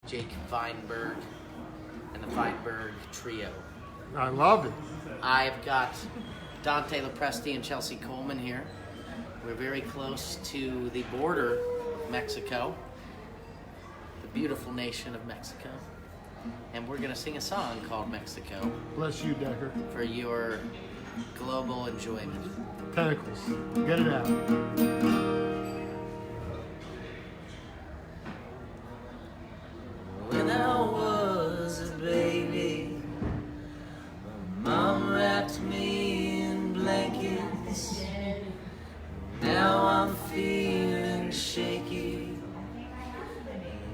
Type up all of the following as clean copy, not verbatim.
Jake Feinberg and the Feinberg Trio. I love it. I've got Dante Lopresti and Chelsea Coleman here. We're very close to the border of Mexico, the beautiful nation of Mexico. And we're going to sing a song called Mexico Bless you, Decker. for your global enjoyment. Tentacles. Get it out. When I was a baby, my mom wrapped me in blankets. Now I'm feeling shaky,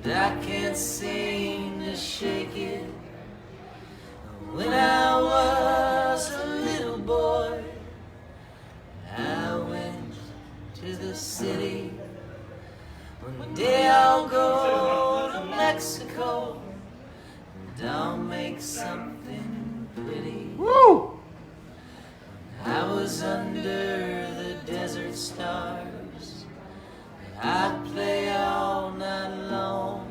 and I can't seem to shake it. When I was a little boy, I went to the city. One day I'll go to Mexico, and I'll make something pretty. Woo! I was under the desert stars. I'd play all night long,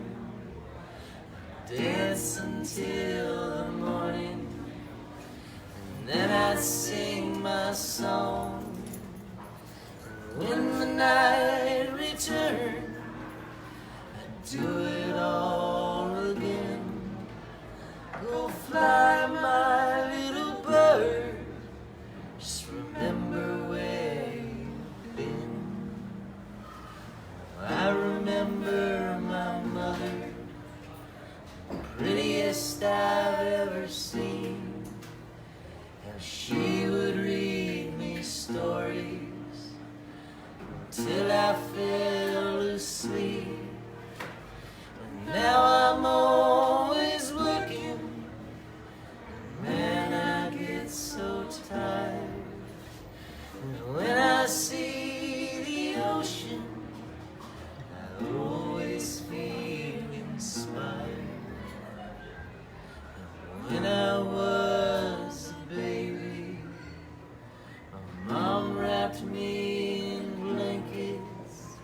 dance until the morning, and then I'd sing my song. When the night returned, I'd do it all again. Go fly, my little bird. Just remember where you've been. I remember my mother, the prettiest I've ever seen. How she would read me stories till I fell asleep. And now I'm always working. Man, I get so tired. And when I see the ocean, I always feel inspired. And when I was a baby, my mom wrapped me in blankets.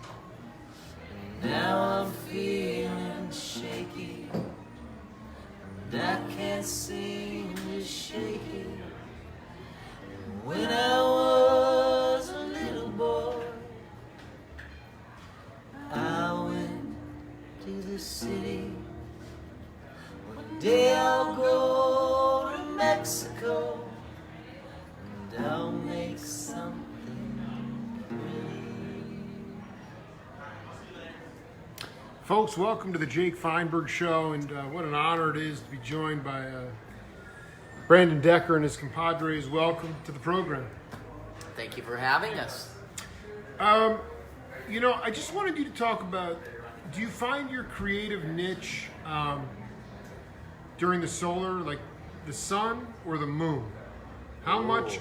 And now I'm feeling shaky, and I can't seem to shake it. And when I was a little boy, I went to the city. One day I'll go to Mexico, and I'll make something pretty. Folks, welcome to the Jake Feinberg Show, and what an honor it is to be joined by Brandon Decker and his compadres. Welcome to the program. Thank you for having us. I just wanted you to talk about, do you find your creative niche during the solar, like the sun or the moon? How much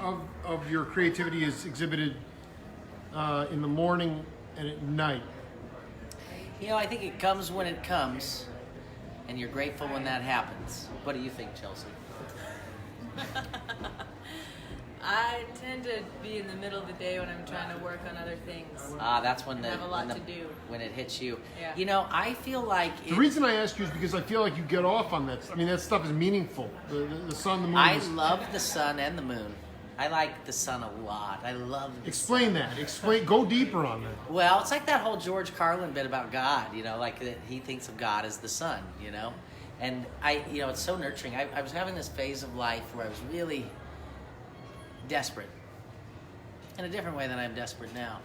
of your creativity is exhibited in the morning and at night? I think it comes when it comes, and you're grateful when that happens. What do you think, Chelsea? I tend to be in the middle of the day when I'm trying to work on other things. That's when I have a lot to do. When it hits you. Yeah. I feel like The reason I ask you is because I feel like you get off on that. I mean, that stuff is meaningful. The sun, the moon. I love the sun and the moon. I like the sun a lot. I love the Explain that. Go deeper on that. Well, it's like that whole George Carlin bit about God, like that he thinks of God as the sun, And it's so nurturing. I was having this phase of life where I was really desperate. In a different way than I'm desperate now.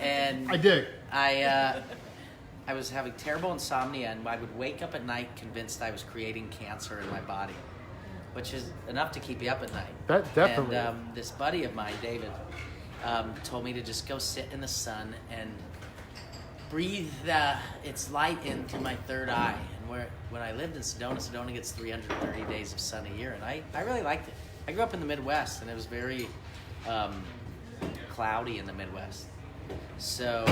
And I dig. I was having terrible insomnia, and I would wake up at night convinced I was creating cancer in my body, which is enough to keep you up at night. That definitely. And this buddy of mine, David, told me to just go sit in the sun and breathe its light into my third eye. And when I lived in Sedona gets 330 days of sun a year, and I really liked it. I grew up in the Midwest, and it was very cloudy in the Midwest. So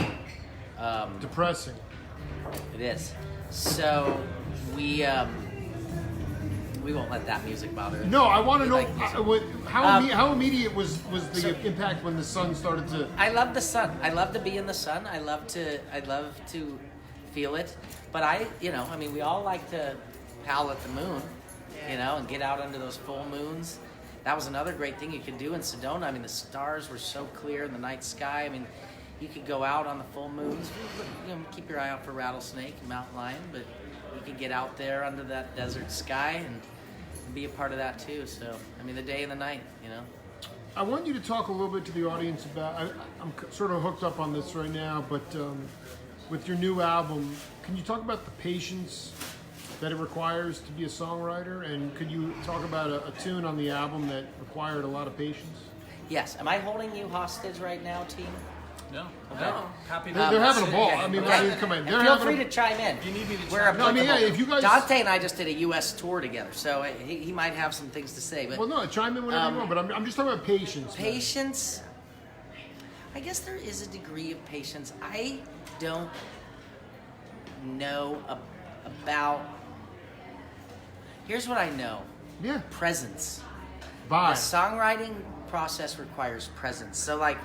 Depressing. it is. So we won't let that music bother us. No, I want to We know like music. how immediate was the impact when the sun started to. I love the sun. I love to be in the sun. I love to feel it. But I mean, we all like to howl at the moon, and get out under those full moons. That was another great thing you could do in Sedona. I mean, the stars were so clear in the night sky. I mean, you could go out on the full moons. Keep your eye out for rattlesnake and mountain lion, but you could get out there under that desert sky and be a part of that too. So, I mean, the day and the night, I want you to talk a little bit to the audience about. I'm sort of hooked up on this right now, but with your new album, can you talk about the patience that it requires to be a songwriter, and could you talk about a tune on the album that required a lot of patience? Yes. Am I holding you hostage right now, team? No. Okay. No. Happy to. They're having a ball. Okay. I mean, Okay. come on. And They're feel having free to chime in. You need me to We're chime in? No, I mean, yeah, applicable. if you guys- Dante and I just did a U.S. tour together, so he might have some things to say. But Well, no, chime in whenever you want, but I'm just talking about patience. man. patience, I guess there is a degree of patience. I don't know about. Here's what I know: Yeah. presence. The Bye. songwriting process requires presence. So like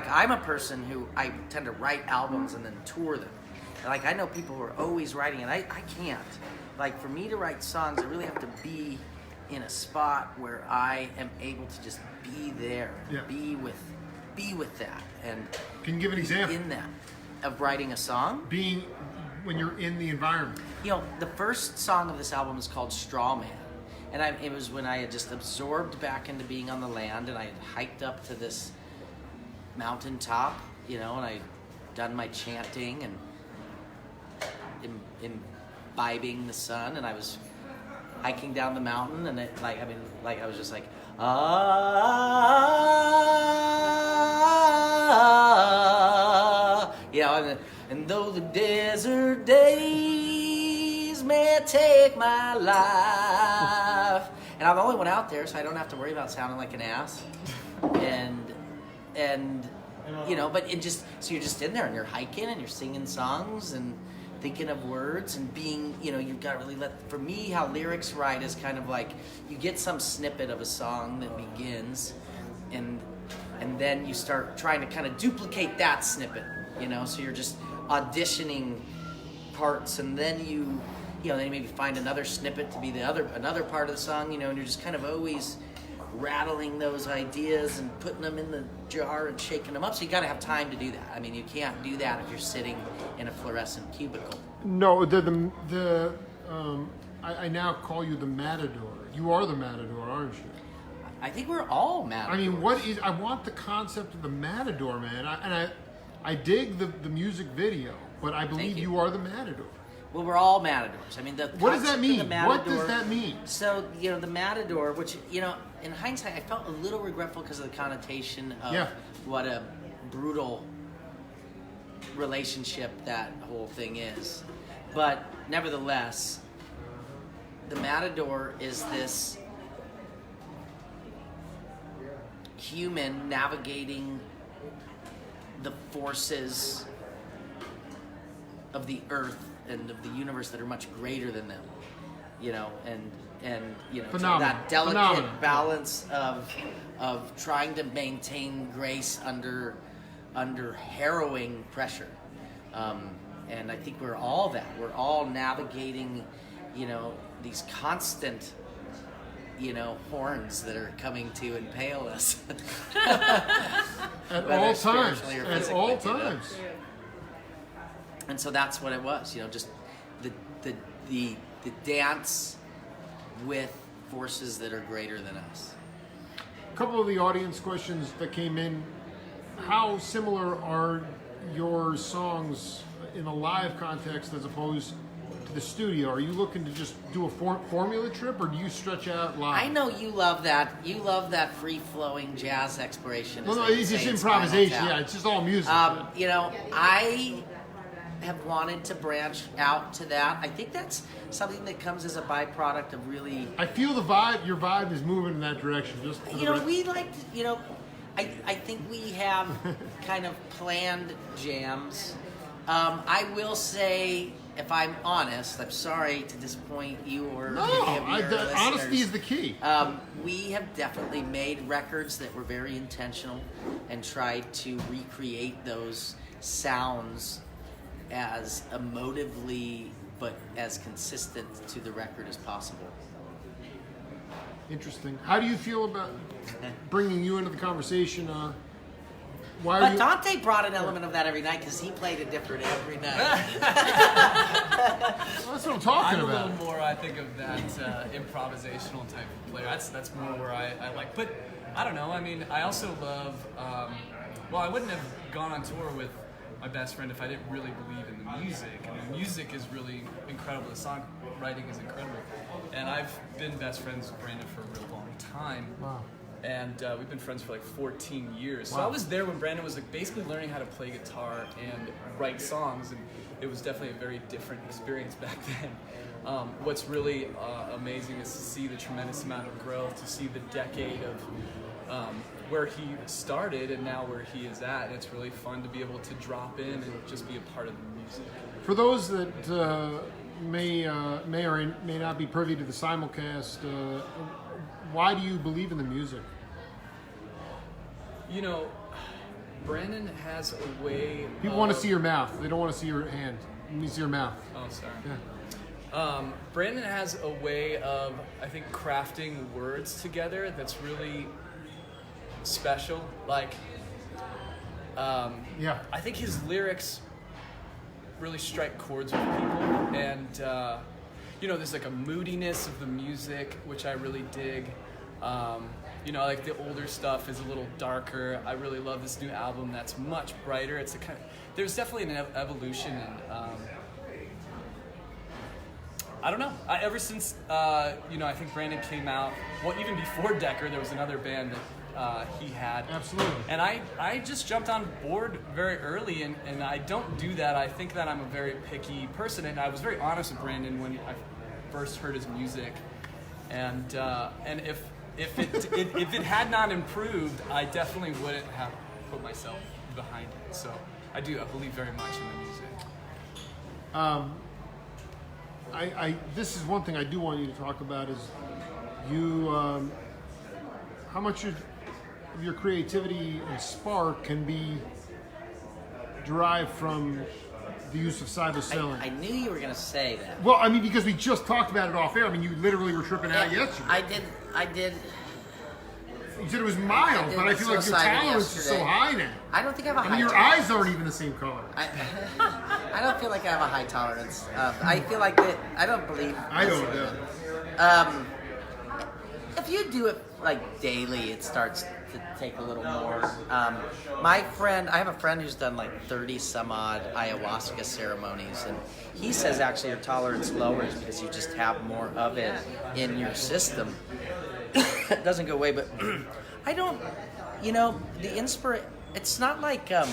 I'm a person who I tend to write albums and then tour them. And like I know people who are always writing, and I can't. Like for me to write songs, I really have to be in a spot where I am able to just be there, Yeah. be with that, and Can you give an example? in that of writing a song. Being when you're in the environment. The first song of this album is called Straw Man. And it was when I had just absorbed back into being on the land, and I had hiked up to this mountaintop, and I'd done my chanting and imbibing the sun, and I was hiking down the mountain, and I was just like, and though the desert days may take my life, and I'm the only one out there, so I don't have to worry about sounding like an ass, so you're just in there and you're hiking and you're singing songs and thinking of words and being, you've got to really for me, how lyrics write is kind of like you get some snippet of a song that begins, and then you start trying to kind of duplicate that snippet, so you're just auditioning parts, and then then you maybe find another snippet to be another part of the song, and you're just kind of always rattling those ideas and putting them in the jar and shaking them up. So you got to have time to do that. I mean, you can't do that if you're sitting in a fluorescent cubicle. No, I now call you the matador. You are the matador, aren't you? I think we're all mad. I mean, I want the concept of the matador, man. I dig the music video, but I believe you. you are the matador. Well, we're all matadors. I mean, What does that concept of mean? the matador, What does that mean? So, the matador, which, in hindsight, I felt a little regretful because of the connotation of what a brutal relationship that whole thing is. But nevertheless, the matador is this human navigating the forces of the earth and of the universe that are much greater than them, and that delicate balance of trying to maintain grace under harrowing pressure, and I think we're all that. We're all navigating, these constant, horns that are coming to impale us. At Whether all times. spiritually or At physically, all times. And so that's what it was, just the dance with forces that are greater than us. A couple of the audience questions that came in. How similar are your songs in a live context as opposed to the studio? Are you looking to just do a formula trip, or do you stretch out live? I know you love that. You love that free-flowing jazz exploration. Well, no, it's just improvisation. Yeah, it's just all music. I have wanted to branch out to that. I think that's something that comes as a byproduct of really. I feel the vibe. Your vibe is moving in that direction. Just We like to, I think we have kind of planned jams. I will say, if I'm honest, I'm sorry to disappoint you or any of your honesty listeners. is the key. We have definitely made records that were very intentional and tried to recreate those sounds as emotively but as consistent to the record as possible. Interesting. How do you feel about bringing you into the conversation? Why are you? Dante brought an element of that every night because he played it different every night. Well, that's what I'm talking I'm a about. little more, I think, of that improvisational type of player. That's more where I like. But I don't know. I mean, I also love. Well, I wouldn't have gone on tour with my best friend if I didn't really believe in the music. And the music is really incredible. The songwriting is incredible. And I've been best friends with Brandon for a real long time. Wow. And we've been friends for like 14 years. So Wow. I was there when Brandon was like basically learning how to play guitar and write songs, and it was definitely a very different experience back then. What's really amazing is to see the tremendous amount of growth, to see the decade of where he started and now where he is at. And it's really fun to be able to drop in and just be a part of the music. For those that may or may not be privy to the simulcast, why do you believe in the music? You know, Brandon has a way. People want to see your mouth. They don't want to see your hand. Let me see your mouth. Oh, sorry. Yeah. Brandon has a way of, I think, crafting words together that's really special. Like, Yeah. I think his lyrics really strike chords with people, and you know, there's like a moodiness of the music which I really dig. You know, like the older stuff is a little darker. I really love this new album that's much brighter. It's a kind of, there's definitely an evolution, and I don't know. Ever since you know, I think Brandon came out. Well, even before Decker, there was another band that he had. Absolutely. And I just jumped on board very early, and I don't do that. I think that I'm a very picky person, and I was very honest with Brandon when I first heard his music, and if it had not improved, I definitely wouldn't have put myself behind it. So I believe very much in the music. This is one thing I do want you to talk about is you, how much of your creativity and spark can be derived from the use of psilocybin. I knew you were going to say that. Well, I mean, because we just talked about it off air. I mean, you literally were tripping out yesterday. I did. You said it was mild, but I feel like your psilocybin tolerance is so yesterday. high now. I don't think I have a I high mean, your tolerance. eyes aren't even the same color. I don't feel like I have a high tolerance. I feel like that. I don't believe. I don't know. If you do it like daily, it starts to take a little more. My friend, I have a friend who's done like 30 some odd ayahuasca ceremonies, and he says actually your tolerance lowers because you just have more of it in your system. It doesn't go away, but I don't. You know, the it's not like the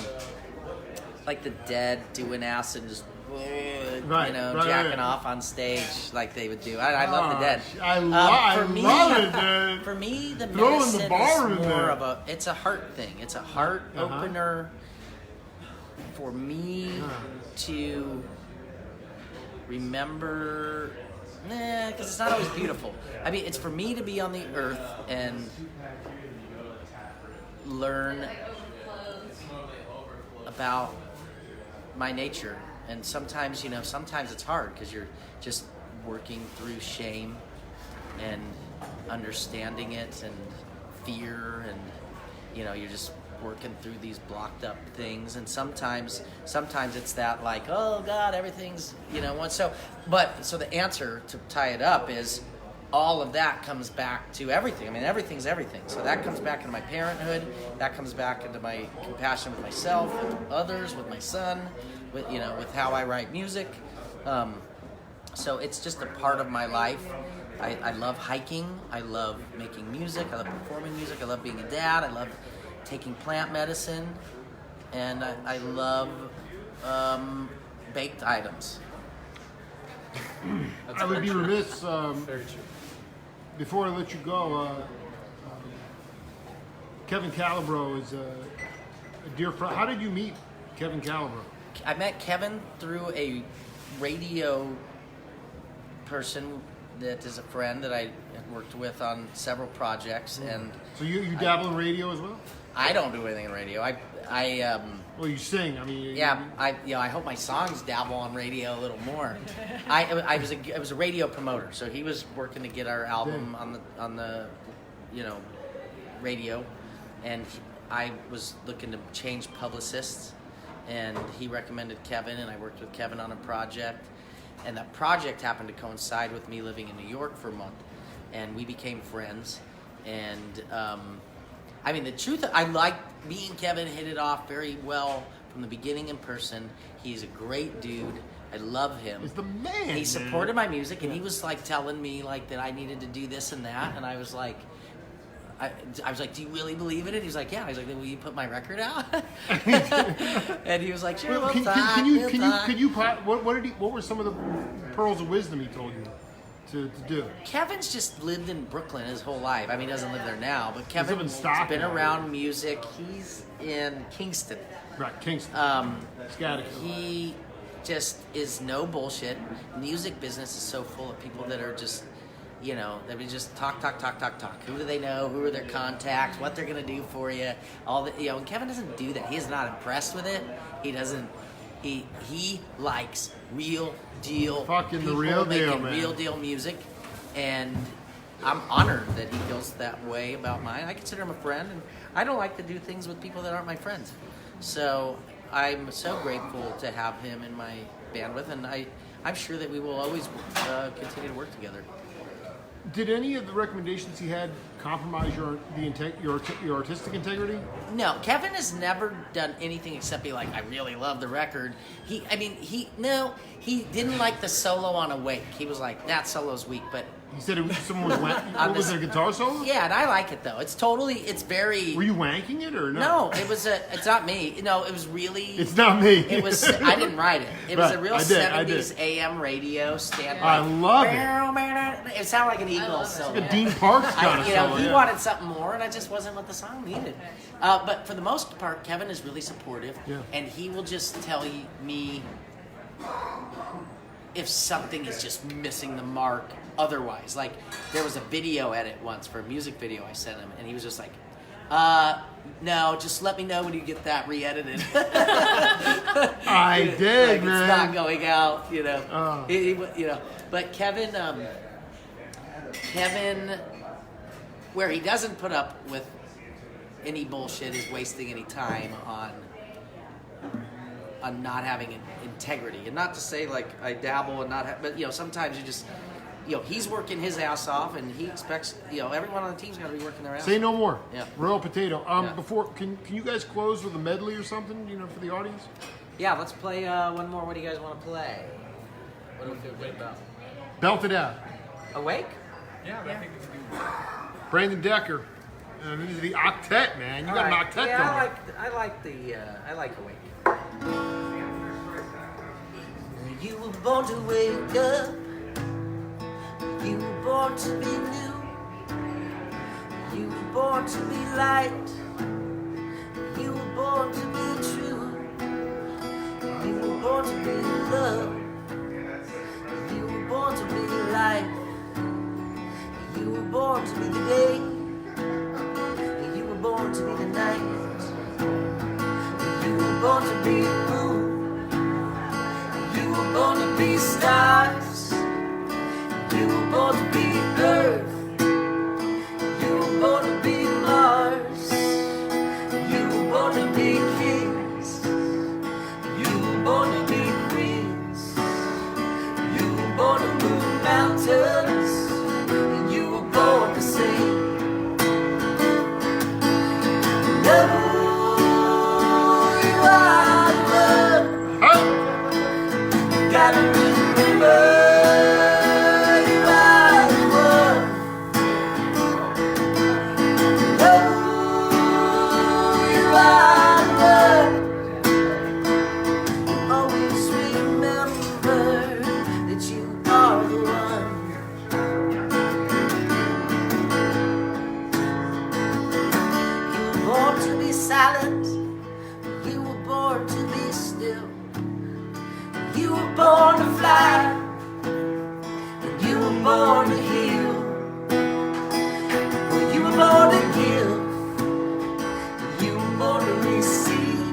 Dead doing acid and just jacking off on stage like they would do. I love the Dead. I love it, dude. For me, the Throwing medicine the bar in is more there. of it's a heart thing. It's a heart opener for me to remember. Because it's not always beautiful. I mean, it's for me to be on the earth and learn about my nature. And sometimes, sometimes it's hard because you're just working through shame and understanding it and fear, and you're just working through these blocked up things. And sometimes it's that like, oh God, everything's so the answer to tie it up is all of that comes back to everything. I mean, everything's everything. So that comes back into my parenthood. That comes back into my compassion with myself, with others, with my son, with with how I write music. So it's just a part of my life. I love hiking. I love making music. I love performing music. I love being a dad. I love taking plant medicine. And I love baked items. That's I would be remiss very true. before I let you go. Kevin Calabro is a dear friend. How did you meet Kevin Calabro? I met Kevin through a radio person that is a friend that I had worked with on several projects, and So you dabble in radio as well? I don't do anything in radio. Well, you sing. I mean, Yeah, I hope my songs dabble on radio a little more. I was a radio promoter, so he was working to get our album on the radio, and I was looking to change publicists, and he recommended Kevin, and I worked with Kevin on a project, and that project happened to coincide with me living in New York for a month, and we became friends, and I mean, the truth, I like me and Kevin hit it off very well from the beginning in person. He's a great dude. I love him. He's the man. He supported my music, and he was like telling me like that I needed to do this and that, and I was like, I was like, do you really believe in it? He was like, yeah. I was like, then will you put my record out? And he was like, sure, Well, what were some of the pearls of wisdom he told you to do? Kevin's just lived in Brooklyn his whole life. I mean, he doesn't live there now, but Kevin's Stockton. been around music. He's in Kingston. Right, Kingston. Scattico. He just is no bullshit. Music business is so full of people that are just, they would just talk. Who do they know? Who are their contacts? What they're gonna do for you? All the, and Kevin doesn't do that. He's not impressed with it. He doesn't. He likes real deal. Fucking the people real deal, making man. Real deal music, and I'm honored that he feels that way about mine. I consider him a friend, and I don't like to do things with people that aren't my friends. So I'm so grateful to have him in my bandwidth, and I'm sure that we will always continue to work together. Did any of the recommendations he had compromise your artistic integrity? No, Kevin has never done anything except be like, I really love the record. He didn't like the solo on Awake. He was like, that solo's weak, but He said someone was what was it, a guitar solo? yeah, and I like it though. It's very. Were you wanking it or no? No, it's not me. No, it was really. It's not me. It was. I didn't write it. It was Right, a real I did. 70s AM radio stand. I love it. It sounded like an Eagles love it. solo. Like a Dean Parks kind of solo. He yeah. wanted something more, and I just wasn't what the song needed. But for the most part, Kevin is really supportive, Yeah. and he will just tell me if something is just missing the mark. Otherwise, like there was a video edit once for a music video I sent him, and he was just like, "No, just let me know when you get that re-edited." I did, like, man. It's not going out, Oh. But Kevin, where he doesn't put up with any bullshit is wasting any time on not having integrity. And not to say like I dabble and not have, but sometimes you just, he's working his ass off, and he expects, everyone on the team's got to be working their ass Say off. no more. Yeah. Royal potato. Yeah. Before, can you guys close with a medley or something? For the audience. Yeah, let's play one more. What do you guys want to play? What do we feel good about? Belt it out. Awake? Yeah, I think we can do. Brandon Decker. These are the octet, man. You got an octet going. I like Awake. You were born to wake up. You were born to be new. You were born to be light. You were born to be true. You were born to be love. You were born to be life. You were born to be the day. You were born to be the night. You were born to be moon. You were born to be stars. You were born to be Earth. You were born to be Mars. You were born to be kings. You were born to be queens. You were born to move mountains. And you were born to sing. Love, you are love. Gotta remember. Silent, you were born to be still. You were born to fly, and you were born to heal. Well, you were born to give, and you were born to receive.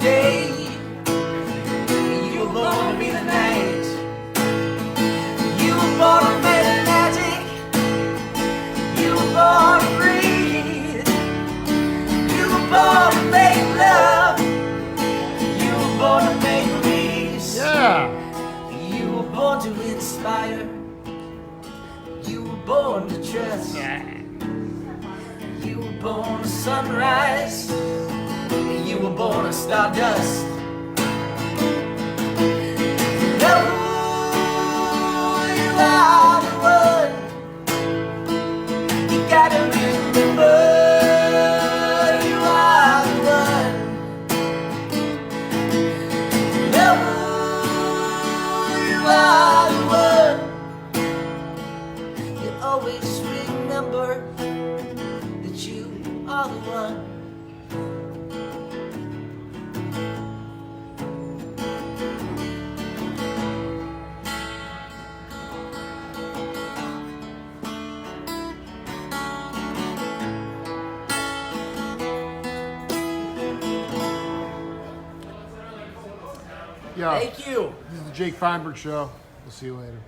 day. You were born to be the night. You were born to make magic. You were born to breathe. You were born to make love. You were born to make peace. Yeah. You were born to inspire. You were born to trust. You were born a sunrise. You were born a stardust. Know you are the one. You gotta remember you are the one. Know you are the one. You always remember that you are the one. Yeah. Thank you. This is the Jake Feinberg Show. We'll see you later.